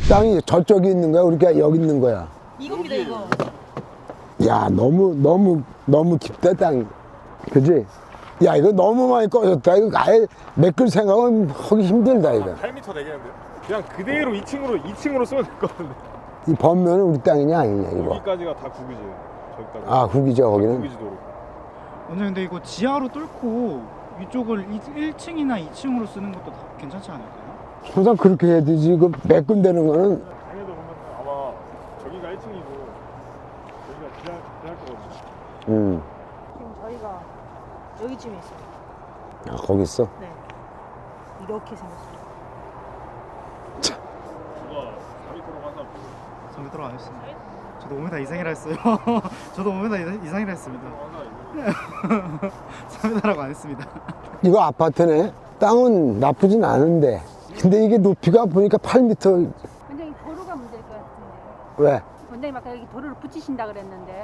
땅이 저쪽에 있는 거야? 우리가 여기 있는 거야? 이겁니다, 이거. 야, 너무 깊다, 땅이. 그지? 야, 이거 너무 많이 꺼졌다. 이거 아예 메꿀 생각은 하기 힘들다, 이거. 8m 되겠는데요? 그냥 그대로 2층으로 쓰면 될 것 같은데. 이 범면은 우리 땅이냐, 아니냐, 이거? 여기까지가 다 국이지. 저기까지. 아, 국이죠, 거기는? 국이지 도로. 원장님 근데 이거 지하로 뚫고 이쪽을 1층이나 2층으로 쓰는 것도 다 괜찮지 않을까요? 항상 그렇게 해야 되지. 이거 메꾼다는 거는. 당에도 보면 아마 저기가 1층이고 여기가 지할 거거든요. 음. 지금 저희가 여기쯤에 있어요. 아, 거기 있어? 네. 이렇게 생겼어요. 누가 4m로 가서 3m 안 했습니다. 저도 5m 이상이라 했어요. 저도 5m 이상이라 했습니다. 3m라고 안 했습니다. 이거 아파트네? 땅은 나쁘진 않은데. 근데 이게 높이가 보니까 8m. 원장님 도로가 문제일 것 같은데. 왜? 원장님 아까 여기 도로를 붙이신다 그랬는데.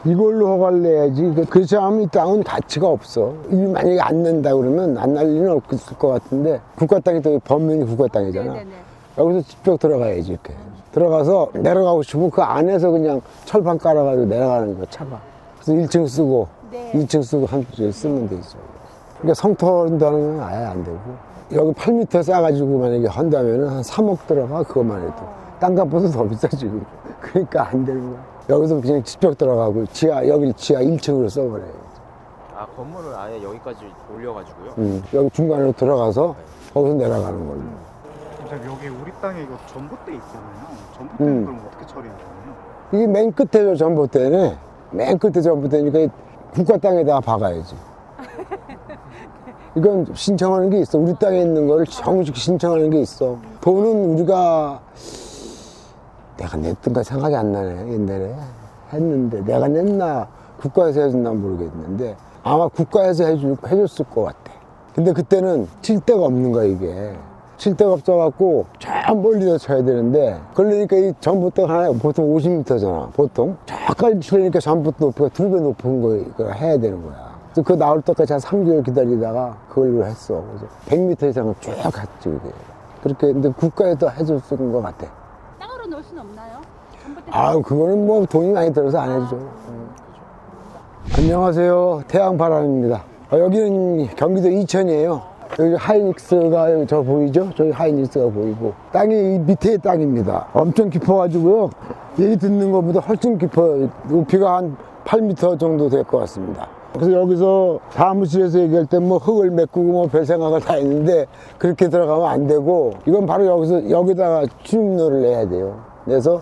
이걸로 허가를 내야지. 그렇지 않으면 이 땅은 가치가 없어. 이 만약에 안 낸다 그러면 안 날 일은 없을 것 같은데, 국가 땅이 또 범면이 국가 땅이잖아. 네네네. 여기서 직접 들어가야지, 이렇게. 들어가서 내려가고 싶으면 그 안에서 그냥 철판 깔아가지고 내려가는 거, 차가. 그래서 1층 쓰고, 네. 2층 쓰고, 한층 쓰면 되죠. 그러니까 성토한다는 건 아예 안 되고. 여기 8m 싸가지고 만약에 한다면 한 3억 들어가, 그것만 해도. 땅값보다 더 비싸, 지금. 그러니까 안 되는 거야. 여기서 그냥 직접 들어가고, 여기 지하 1층으로 써버려요. 아, 건물을 아예 여기까지 올려가지고요? 여기 중간으로 들어가서 거기서 내려가는 걸로. 원장님 여기 우리 땅에 이거 전봇대 있잖아요. 전봇대는 그럼 어떻게 처리해야 되나요? 이게 맨 끝에 전봇대네. 맨 끝에 전봇대니까 이 국가 땅에다가 박아야지. 이건 신청하는 게 있어. 우리 땅에 있는 거를 정식 신청하는 게 있어. 돈은 우리가 내가 냈던가 생각이 안 나네. 옛날에 했는데 내가 냈나 국가에서 해줬나 모르겠는데 아마 국가에서 해줬을 것 같아. 근데 그때는 칠 데가 없는 거야, 이게. 칠 데가 없어갖고 저 멀리서 쳐야 되는데 그러니까 이 전봇대가 하나 보통 50m잖아, 보통. 저까지 치려니까 전봇대 높이가 2배 높은 거 해야 되는 거야. 그래서 그거 나올 때까지 한 3개월 기다리다가 그걸로 했어. 그래서 100m 이상은 쭉 갔지, 그게. 그렇게, 근데 국가에서 해줬을 것 같아. 땅으로 넣을 수는 없나요? 전봇대 아, 그거는 뭐 돈이 많이 들어서 안 해주죠. 안녕하세요. 태양바람입니다. 여기는 경기도 이천이에요. 여기 하이닉스가 여기 저 보이죠? 저기 하이닉스가 보이고. 땅이 이 밑에 땅입니다. 엄청 깊어가지고요. 얘기 듣는 것보다 훨씬 깊어요. 높이가 한 8m 정도 될 것 같습니다. 그래서 여기서 사무실에서 얘기할 때 뭐 흙을 메꾸고 뭐 별 생각을 다 했는데 그렇게 들어가면 안 되고 이건 바로 여기다가 출입로를 내야 돼요. 그래서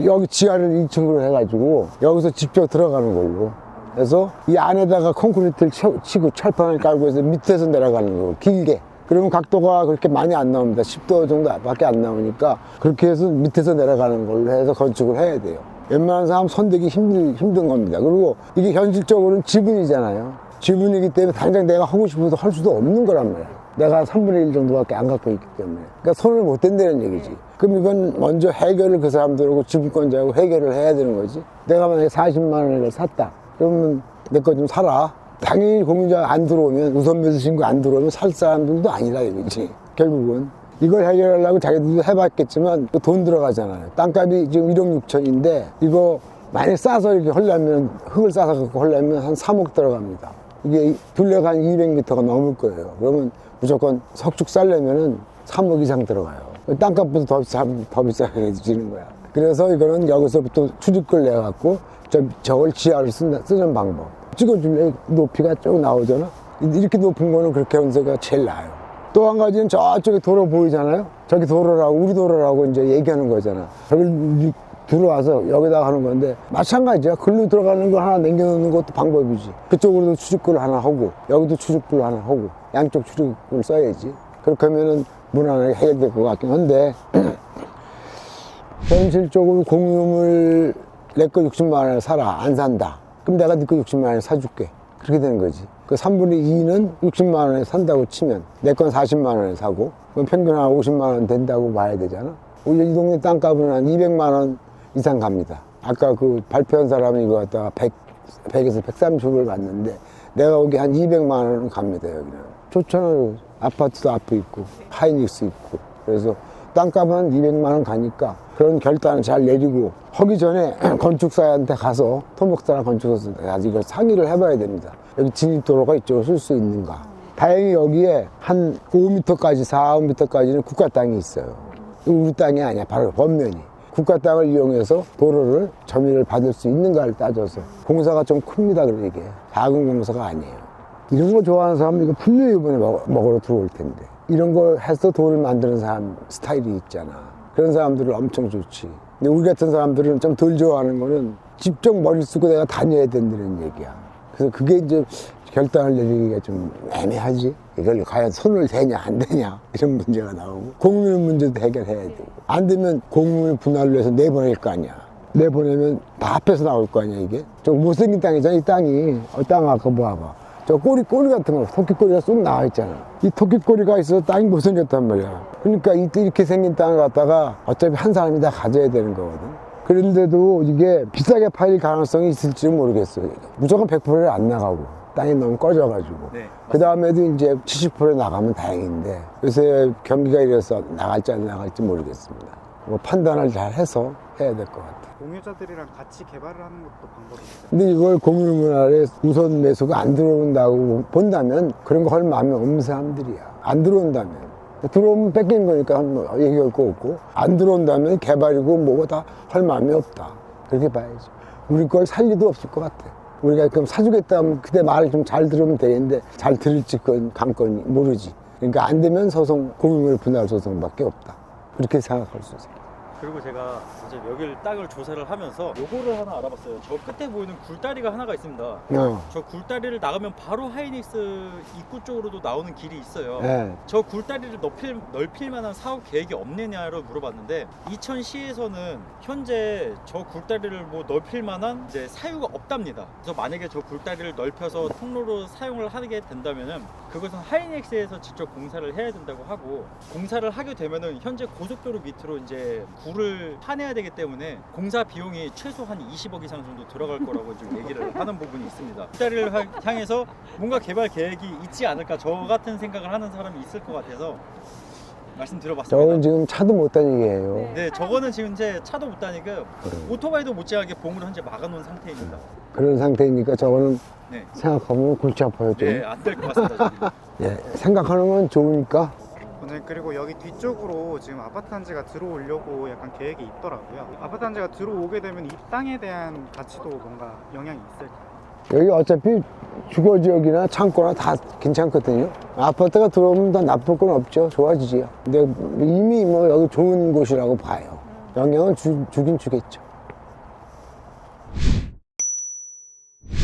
여기 지하를 2층으로 해가지고 여기서 직접 들어가는 걸로. 그래서 이 안에다가 콘크리트를 치고 철판을 깔고 해서 밑에서 내려가는 거고, 길게. 그러면 각도가 그렇게 많이 안 나옵니다. 10도 정도밖에 안 나오니까 그렇게 해서 밑에서 내려가는 걸로 해서 건축을 해야 돼요. 웬만한 사람 손대기 힘든 겁니다. 그리고 이게 현실적으로는 지분이잖아요. 지분이기 때문에 당장 내가 하고 싶어도 할 수도 없는 거란 말이야. 내가 3분의 1 정도밖에 안 갖고 있기 때문에. 그러니까 손을 못 댄다는 얘기지. 그럼 이건 먼저 해결을 그 사람들하고 지분권자하고 해결을 해야 되는 거지. 내가 만약에 40만 원을 샀다. 그러면 내 거 좀 사라. 당연히 공유자 안 들어오면, 우선 매수 신고 안 들어오면 살 사람들도 아니라 이거지. 결국은. 이걸 해결하려고 자기들도 해봤겠지만 또 돈 들어가잖아요. 땅값이 지금 1억 6천인데 이거 만약 싸서 이렇게 하려면, 흙을 싸서 갖고 하려면 한 3억 들어갑니다. 이게 둘레가 한 200m가 넘을 거예요. 그러면 무조건 석축 싸려면은 3억 이상 들어가요. 땅값보다 더 비싸지는 거야. 그래서 이거는 여기서부터 출입구를 내갖고 저걸 지하를 쓰는 방법. 찍어주면 높이가 쭉 나오잖아. 이렇게 높은 거는 그렇게 하는 데가 제일 나아요. 또 한 가지는 저쪽에 도로 보이잖아요. 저기 도로라고, 우리 도로라고 이제 얘기하는 거잖아. 저기 들어와서 여기다가 하는 건데 마찬가지야. 글로 들어가는 거 하나 남겨놓는 것도 방법이지. 그쪽으로도 출입구를 하나 하고 여기도 출입구를 하나 하고 양쪽 출입구를 써야지. 그렇게 하면은 무난하게 해결될 것 같긴 한데 현실적으로 공유물 내 거 60만 원에 사라. 안 산다. 그럼 내가 네 거 60만 원에 사줄게. 그렇게 되는 거지. 그 3분의 2는 60만 원에 산다고 치면 내 건 40만 원에 사고 그럼 평균 한 50만 원 된다고 봐야 되잖아. 오히려 이 동네 땅값은 한 200만 원 이상 갑니다. 아까 그 발표한 사람이 이거 갖다가 100에서 130을 받는데 내가 오기 한 200만 원은 갑니다. 여기는 좋잖아요. 아파트도 앞에 있고 하이닉스 있고 그래서 땅값은 한 200만 원 가니까 그런 결단을 잘 내리고 하기 전에 건축사한테 가서 토목사나 건축사한테 이걸 상의를 해봐야 됩니다. 여기 진입도로가 이쪽으로 쓸 수 있는가. 다행히 여기에 한 5m까지 4m까지는 국가 땅이 있어요. 이거 우리 땅이 아니야. 바로 법면이. 국가 땅을 이용해서 도로를 점유를 받을 수 있는가를 따져서 공사가 좀 큽니다. 그러게 작은 공사가 아니에요. 이런 거 좋아하는 사람은 이거 분명히 이번에 먹으러 들어올 텐데 이런 걸 해서 돈을 만드는 사람 스타일이 있잖아. 그런 사람들은 엄청 좋지. 근데 우리 같은 사람들은 좀 덜 좋아하는 거는 직접 머리 쓰고 내가 다녀야 된다는 얘기야. 그래서 그게 이제 결단을 내리기가 좀 애매하지. 이걸 과연 손을 대냐 안 대냐 이런 문제가 나오고 공무원 문제도 해결해야 되고 안 되면 공무원을 분할로 해서 내보낼 거 아니야. 내보내면 다 합해서 나올 거 아니야. 이게 좀 못생긴 땅이잖아. 이 땅이 땅 아까 봐봐. 저 꼬리 같은 거 토끼꼬리가 쑥 나와 있잖아. 이 토끼꼬리가 있어서 땅이 못생겼단 말이야. 그러니까 이렇게 생긴 땅을 갖다가 어차피 한 사람이 다 가져야 되는 거거든. 그런데도 이게 비싸게 팔릴 가능성이 있을지는 모르겠어요. 무조건 100%를 안 나가고 땅이 너무 꺼져가지고 네, 그 다음에도 이제 70% 나가면 다행인데 요새 경기가 이래서 나갈지 안 나갈지 모르겠습니다. 뭐 판단을 잘 해서 해야 될 것 같아요. 공유자들이랑 같이 개발을 하는 것도 방법이죠. 근데 이걸 공유문화에 우선 매수가 안 들어온다고 본다면 그런 거 할 마음이 없는 사람들이야. 안 들어온다면. 들어오면 뺏기는 거니까 뭐 얘기할 거 없고 안 들어온다면 개발이고 뭐고 다 할 마음이 없다. 그렇게 봐야지. 우리 걸 살 리도 없을 것 같아. 우리가 그럼 사주겠다면 그때 말을 좀 잘 들으면 되는데 잘 들을지 건 관건이 모르지. 그러니까 안 되면 소송, 공유물 분할 소송밖에 없다. 그렇게 생각할 수 있어요. 그리고 제가 이제 여기를 땅을 조사를 하면서 요거를 하나 알아봤어요. 저 끝에 보이는 굴다리가 하나가 있습니다. 저 굴다리를 나가면 바로 하이닉스 입구 쪽으로도 나오는 길이 있어요. 네. 저 굴다리를 넓힐 만한 사업 계획이 없느냐로 물어봤는데 이천시에서는 현재 저 굴다리를 뭐 넓힐 만한 이제 사유가 없답니다. 그래서 만약에 저 굴다리를 넓혀서 통로로 사용을 하게 된다면은 그것은 하이닉스에서 직접 공사를 해야 된다고 하고 공사를 하게 되면은 현재 고속도로 밑으로 이제 굴을 파내야 되기 때문에 공사 비용이 최소 한 20억 이상 정도 들어갈 거라고 좀 얘기를 하는 부분이 있습니다. 굴다리를 향해서 뭔가 개발 계획이 있지 않을까 저 같은 생각을 하는 사람이 있을 것 같아서 말씀드려봤습니다. 저는 지금 차도 못 다니게요. 네, 저거는 지금 이제 차도 못 다니고 오토바이도 못지않게 봉으로 현재 막아놓은 상태입니다. 그런 상태니까 저거는 네, 생각하면 골치 아파요, 좀. 네, 안 될 것 같습니다. 지금. 예, 생각하는 건 좋으니까. 오늘 그리고 여기 뒤쪽으로 지금 아파트 단지가 들어오려고 약간 계획이 있더라고요. 아파트 단지가 들어오게 되면 이 땅에 대한 가치도 뭔가 영향이 있을까요? 여기 어차피 주거지역이나 창고나 다 괜찮거든요. 아파트가 들어오면 더 나쁠 건 없죠. 좋아지지요. 근데 이미 뭐 여기 좋은 곳이라고 봐요. 영향을 주긴 주겠죠.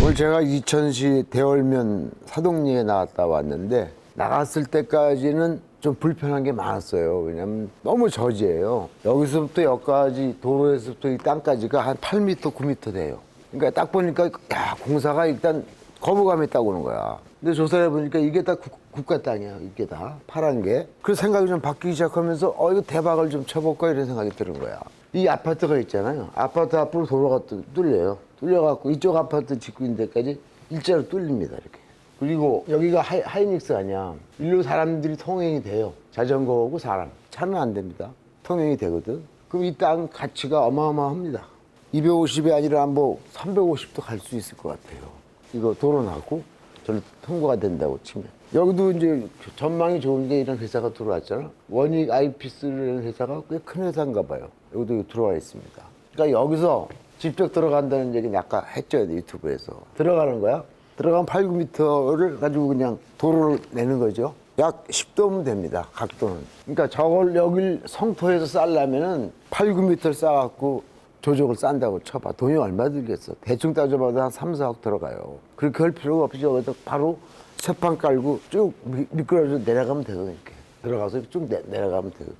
오늘 제가 이천시 대월면 사동리에 나갔다 왔는데 나갔을 때까지는 좀 불편한 게 많았어요. 왜냐면 너무 저지예요. 여기서부터 여기까지 도로에서부터 이 땅까지가 한 8m, 9m 돼요. 그러니까 딱 보니까 야 공사가 일단 거부감이 딱 오는 거야. 근데 조사해 보니까 이게 다 국가 땅이야. 이게 다 파란 게. 그래서 생각이 좀 바뀌기 시작하면서 이거 대박을 좀 쳐볼까 이런 생각이 드는 거야. 이 아파트가 있잖아요. 아파트 앞으로 도로가 뚫려요. 뚫려갖고 이쪽 아파트 짓고 있는 데까지 일자로 뚫립니다. 이렇게. 그리고 여기가 하이닉스 아니야. 일로 사람들이 통행이 돼요. 자전거 오고 사람. 차는 안 됩니다. 통행이 되거든. 그럼 이 땅 가치가 어마어마합니다. 250이 아니라 뭐 350도 갈 수 있을 것 같아요. 이거 도로 나고 저로 통과가 된다고 치면. 여기도 이제 전망이 좋은데 이런 회사가 들어왔잖아. 원익 아이피스라는 회사가 꽤 큰 회사인가 봐요. 여기도 들어와 있습니다. 그러니까 여기서 직접 들어간다는 얘기는 아까 했죠. 유튜브에서. 들어가는 거야. 들어가면 8, 9m를 가지고 그냥 도로를 내는 거죠. 약 10도면 됩니다. 각도는. 그러니까 저걸 여길 성토에서 쌓으려면은 8, 9m를 쌓아갖고 조적을 싼다고 쳐봐. 돈이 얼마 들겠어. 대충 따져봐도 한 3, 4억 들어가요. 그렇게 할 필요가 없이 여기서 바로 새판 깔고 쭉 미끄러져 내려가면 되거든. 이렇게. 들어가서 쭉 내려가면 되거든.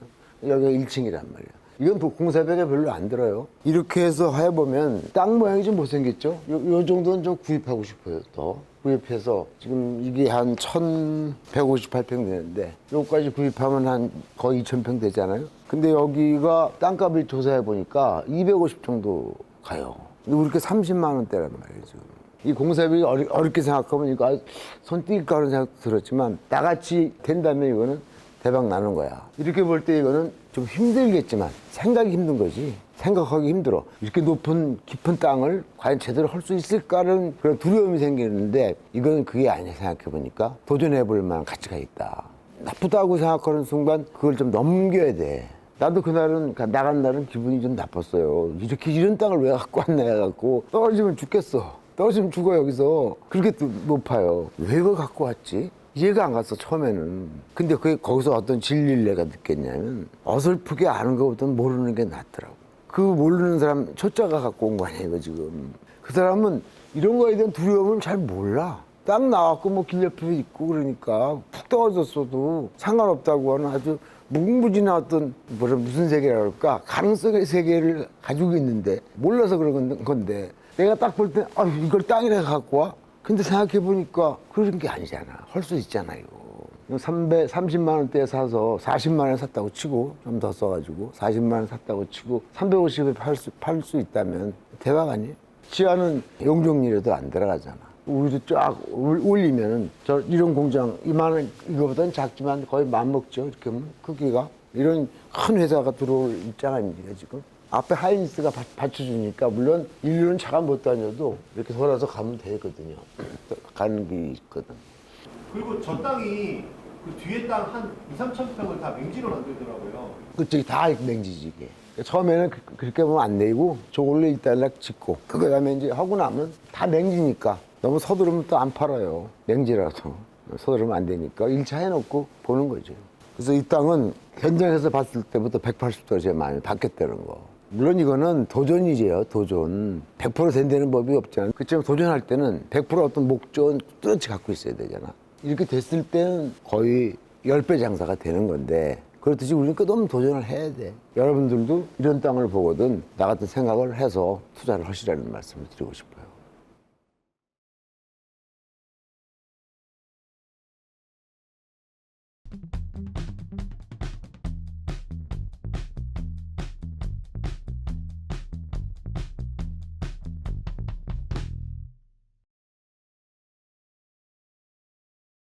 여기가 1층이란 말이야. 이건 공사비가 별로 안 들어요. 이렇게 해서 해보면 땅 모양이 좀 못생겼죠? 요 정도는 좀 구입하고 싶어요. 더 구입해서 지금 이게 한 1158평 되는데 요까지 구입하면 한 거의 2000평 되잖아요. 근데 여기가 땅값을 조사해 보니까 250 정도 가요. 근데 우리 게 30만 원대란 말이에요. 지금. 이 공사비 어렵게 생각하면 이거 손 뛸까 하는 생각도 들었지만 나같이 된다면 이거는 대박 나는 거야. 이렇게 볼 때 이거는 좀 힘들겠지만 생각이 힘든 거지. 생각하기 힘들어. 이렇게 높은 깊은 땅을 과연 제대로 할 수 있을까라는 그런 두려움이 생기는데 이건 그게 아니야. 생각해보니까 도전해볼 만한 가치가 있다. 나쁘다고 생각하는 순간 그걸 좀 넘겨야 돼. 나도 그날은 나간 날은 기분이 좀 나빴어요. 이렇게 이런 땅을 왜 갖고 왔나 해갖고 떨어지면 죽겠어. 떨어지면 죽어 여기서. 그렇게 또 높아요. 왜 그걸 갖고 왔지? 이해가 안 갔어 처음에는. 근데 그게 거기서 어떤 진리를 내가 느꼈냐면 어설프게 아는 것보다는 모르는 게 낫더라고. 그 모르는 사람 초짜가 갖고 온 거 아니야 이거 지금. 그 사람은 이런 거에 대한 두려움을 잘 몰라. 땅 나왔고 뭐 길 옆에 있고 그러니까 푹 떨어졌어도 상관없다고 하는 아주 무궁무진한 어떤 무슨 세계라 그럴까 가능성의 세계를 가지고 있는데 몰라서 그런 건데 내가 딱 볼 때 이걸 땅이라 갖고 와? 근데 생각해보니까 그런 게 아니잖아. 할 수 있잖아 이거. 330만 원대에 사서 40만 원에 샀다고 치고 좀 더 써가지고 40만 원 샀다고 치고 350에 팔 수 있다면 대박 아니에요? 지하는 용적률에도 안 들어가잖아. 우리도 쫙 올리면은 저 이런 공장 이만한 이거보다는 작지만 거의 맘먹죠. 이렇게 하면 크기가 이런 큰 회사가 들어올 입장 아닙니까 지금? 앞에 하이닉스가 받쳐주니까 물론 인류는 차가 못 다녀도 이렇게 돌아서 가면 되거든요. 가는 게 있거든. 그리고 저 땅이 그 뒤에 땅 한 2, 3천 평을 다 맹지로 만들더라고요. 그쪽이 다 맹지지 이게. 처음에는 그렇게 보면 안 되고 저걸로 일단락 짓고 그 다음에 이제 하고 나면 다 맹지니까 너무 서두르면 또 안 팔아요. 맹지라서 서두르면 안 되니까 1차 해놓고 보는 거죠. 그래서 이 땅은 현장에서 봤을 때부터 180도 제 마음이 바뀌었다는 거. 물론 이거는 도전이지요, 도전. 100% 된다는 법이 없잖아요. 그렇지만 도전할 때는 100% 어떤 목적은 뚜렷이 갖고 있어야 되잖아. 이렇게 됐을 때는 거의 10배 장사가 되는 건데 그렇듯이 우리는 끝없는 도전을 해야 돼. 여러분들도 이런 땅을 보거든 나 같은 생각을 해서 투자를 하시라는 말씀을 드리고 싶어요.